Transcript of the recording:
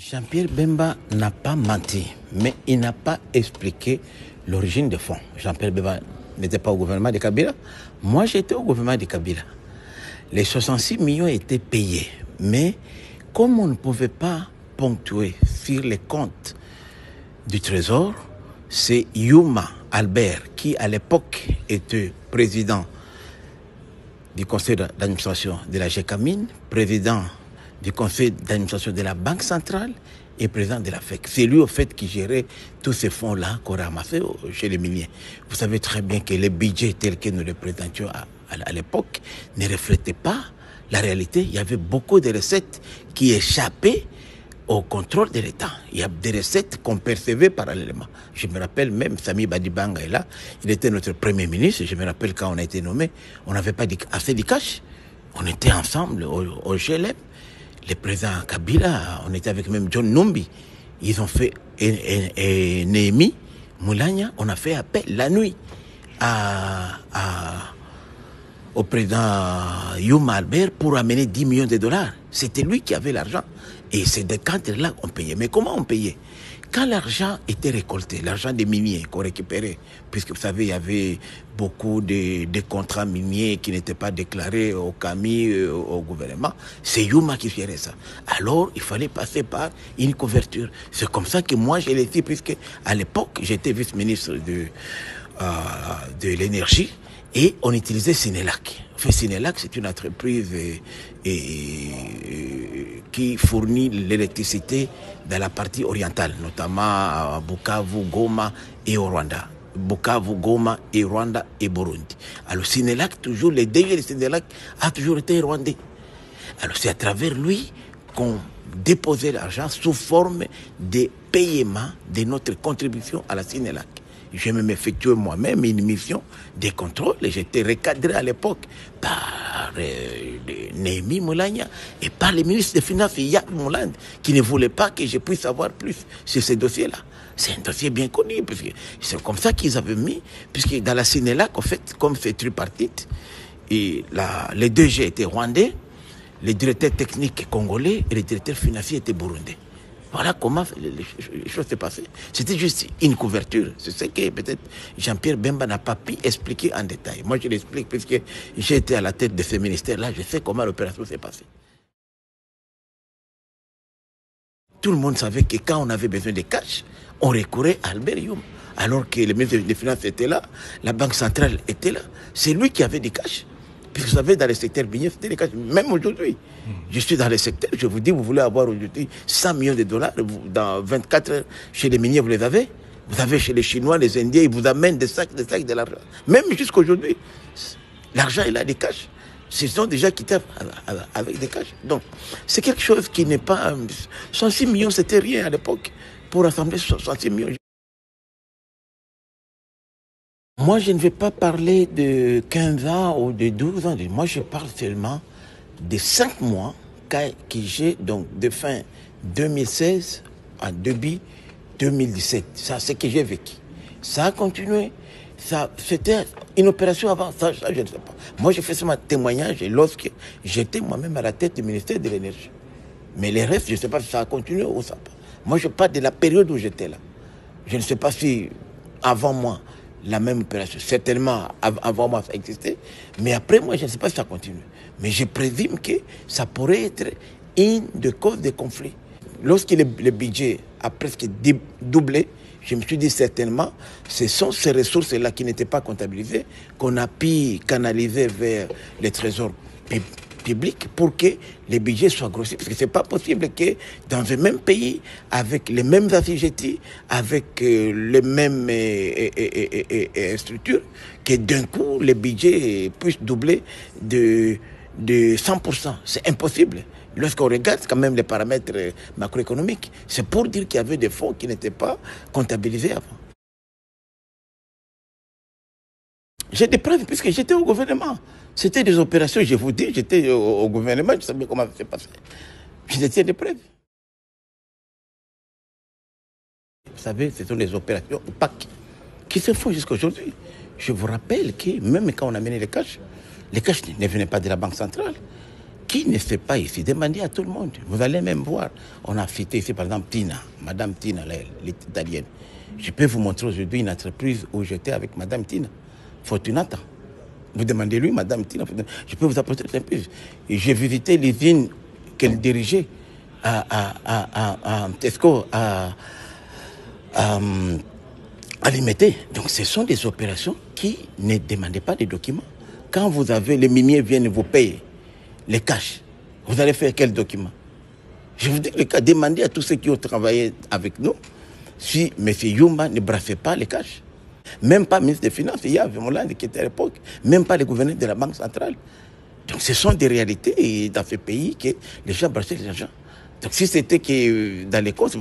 Jean-Pierre Bemba n'a pas menti, mais il n'a pas expliqué l'origine des fonds. Jean-Pierre Bemba n'était pas au gouvernement de Kabila. Moi, j'étais au gouvernement de Kabila. Les 66 millions étaient payés, mais comme on ne pouvait pas ponctuer sur les comptes du Trésor, c'est Yuma Albert, qui à l'époque était président du conseil d'administration de la GECAMINE, président du conseil d'administration de la Banque centrale et président de la FEC. C'est lui, au fait, qui gérait tous ces fonds-là qu'on ramassait chez les miniers. Vous savez très bien que les budgets tels que nous les présentions à l'époque ne reflétaient pas la réalité. Il y avait beaucoup de recettes qui échappaient au contrôle de l'État. Il y a des recettes qu'on percevait parallèlement. Je me rappelle même, Sami Badibanga est là, il était notre premier ministre. Je me rappelle quand on a été nommé, on n'avait pas assez de cash. On était ensemble au GLM. Le président Kabila, on était avec même John Numbi. Ils ont fait, et Néhémie Moulania, on a fait appel la nuit au président Yuma Albert pour amener 10 millions de dollars. C'était lui qui avait l'argent. Et c'est de cadres-là qu'on payait. Mais comment on payait? Quand l'argent était récolté, l'argent des miniers qu'on récupérait, puisque vous savez, il y avait beaucoup de contrats miniers qui n'étaient pas déclarés au CAMI, au gouvernement, c'est Yuma qui gérait ça. Alors, il fallait passer par une couverture. C'est comme ça que moi, je l'ai dit, puisque à l'époque, j'étais vice-ministre de l'énergie, et on utilisait Sinelac. Enfin, Sinelac, c'est une entreprise qui fournit l'électricité dans la partie orientale, notamment à Bukavu, Goma et au Rwanda. Bukavu, Goma et Rwanda et Burundi. Alors Sinelac, toujours, les DG de Sinelac a toujours été rwandais. Alors c'est à travers lui qu'on déposait l'argent sous forme de paiement de notre contribution à la Sinelac. J'ai même effectué moi-même une mission de contrôle et j'étais recadré à l'époque par Néhémie Moulania et par le ministre des Finances, Yad Mouland, qui ne voulait pas que je puisse savoir plus sur ces dossiers-là. C'est un dossier bien connu, parce que c'est comme ça qu'ils avaient mis, puisque dans la Sénélac, en fait, comme c'est tripartite, et les deux G étaient rwandais, les directeurs techniques congolais et les directeurs financiers étaient burundais. Voilà comment les choses s'est passées. C'était juste une couverture. C'est ce que peut-être Jean-Pierre Bemba n'a pas pu expliquer en détail. Moi, je l'explique puisque j'ai été à la tête de ce ministère-là. Je sais comment l'opération s'est passée. Tout le monde savait que quand on avait besoin de cash, on recourait à Albert Yuma. Alors que le ministre des Finances était là, la Banque centrale était là. C'est lui qui avait des cash. Puisque vous savez, dans le secteur minier, c'était les cash. Même aujourd'hui, je suis dans le secteur, je vous dis, vous voulez avoir aujourd'hui 100 millions de dollars, dans 24 heures, chez les miniers, vous les avez. Vous avez chez les Chinois, les Indiens, ils vous amènent des sacs de l'argent. Même jusqu'aujourd'hui, l'argent, il a des cash. Ce sont déjà quittés avec des cash. Donc, c'est quelque chose qui n'est pas... 66 millions, c'était rien à l'époque pour rassembler 66 millions. Moi, je ne vais pas parler de 15 ans ou de 12 ans. Moi, je parle seulement de 5 mois que j'ai, donc de fin 2016 à début 2017. Ça, c'est ce que j'ai vécu. Ça a continué. C'était une opération avant. Ça, je ne sais pas. Moi, j'ai fait ce témoignage lorsque j'étais moi-même à la tête du ministère de l'Énergie. Mais les restes, je ne sais pas si ça a continué ou ça n'a pas. Moi, je parle de la période où j'étais là. Je ne sais pas si avant moi, la même opération. Certainement, avant moi, ça existait. Mais après moi, je ne sais pas si ça continue. Mais je présume que ça pourrait être une des causes de conflit. Lorsque le budget a presque doublé, je me suis dit certainement, ce sont ces ressources-là qui n'étaient pas comptabilisées qu'on a pu canaliser vers les trésors public pour que les budgets soient grossis. Parce que ce n'est pas possible que dans un même pays, avec les mêmes assujettis, avec les mêmes structures, que d'un coup, les budgets puissent doubler de 100%. C'est impossible. Lorsqu'on regarde quand même les paramètres macroéconomiques, c'est pour dire qu'il y avait des fonds qui n'étaient pas comptabilisés avant. J'ai des preuves puisque j'étais au gouvernement. C'était des opérations, je vous dis, j'étais au gouvernement, je savais comment ça s'est passé. J'étais des preuves. Vous savez, ce sont les opérations opaques qui se font jusqu'à aujourd'hui. Je vous rappelle que même quand on a mené les cash ne venaient pas de la Banque centrale. qui ne sait pas ici, demandez à tout le monde. Vous allez même voir. On a fêté ici, par exemple, Tina, Madame Tina, l'italienne. Je peux vous montrer aujourd'hui une entreprise où j'étais avec Madame Tina, Fortunata. Vous demandez-lui, Madame Tina, je peux vous apporter l'entreprise. Et j'ai visité l'usine qu'elle dirigeait à Tesco, à Limité. Donc ce sont des opérations qui ne demandent pas de documents. Quand vous avez, les miniers viennent vous payer les cash, vous allez faire quel document? Je vous dis le cas, demandez à tous ceux qui ont travaillé avec nous si M. Yuma ne brassait pas les cash. Même pas ministre des Finances, il y avait Moulande qui était à l'époque, même pas le gouverneur de la Banque centrale. Donc ce sont des réalités dans ce pays que les gens brassaient l'argent. Donc si c'était que dans les comptes,